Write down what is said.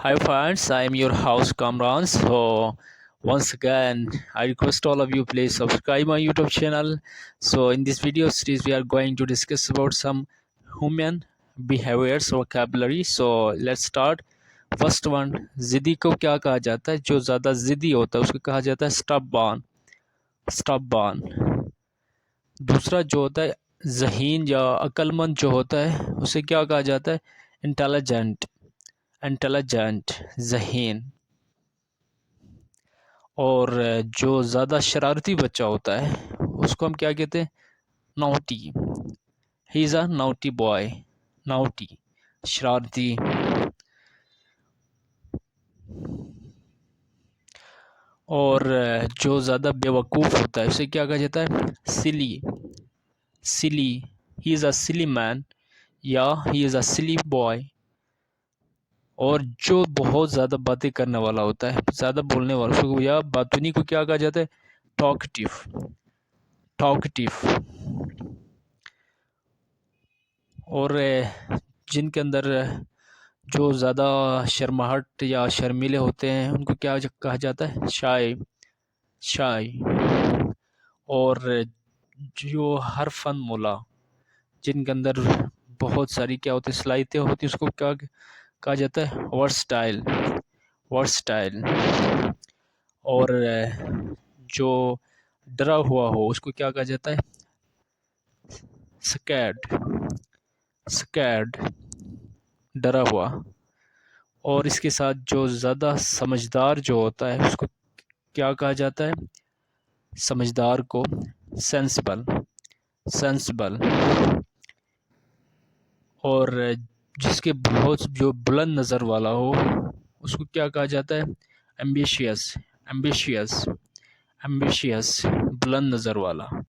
Hi friends, I am your host Kamran. So once again, I request all of you please subscribe my YouTube channel. So in this video series, we are going to discuss about some human behaviors vocabulary. So let's start. First one, जिद्दी को क्या कहा जाता है? जो ज़्यादा ज़िद्दी होता है उसको कहा जाता है stubborn. stubborn. दूसरा जो होता है ज़हीन या अक्लमंद जो होता है उसे क्या कहा जाता है? इंटेलिजेंट. इंटेलिजेंट, ज़हीन. और जो ज़्यादा शरारती बच्चा होता है उसको हम क्या कहते हैं? नाउटी. He is a नाउटी boy. नाउटी, शरारती. और जो ज़्यादा बेवकूफ़ होता है उसे क्या कहा जाता है? सिली. सिली, he is a silly man या he is a silly boy. और जो बहुत ज़्यादा बातें करने वाला होता है, ज़्यादा बोलने वाला, उसको या बातूनी को क्या कहा जाता है? टॉकटिव. टॉकटिव. और जिनके अंदर जो ज़्यादा शर्माहट या शर्मीले होते हैं उनको क्या कहा जाता है? शाय. शाय. और जो हर फन मोला, जिनके अंदर बहुत सारी क्या होती है? सलाहियतें होती है, उसको क्या कहा जाता है? वर्सटाइल. वर्सटाइल. और जो डरा हुआ हो उसको क्या कहा जाता है? स्कैर्ड. स्कैर्ड, डरा हुआ. और इसके साथ जो ज़्यादा समझदार जो होता है उसको क्या कहा जाता है? समझदार को सेंसिबल. सेंसिबल. और जिसके बहुत जो बुलंद नज़र वाला हो उसको क्या कहा जाता है? एम्बिशियस. एम्बिशियस. एम्बिशियस, बुलंद नज़र वाला.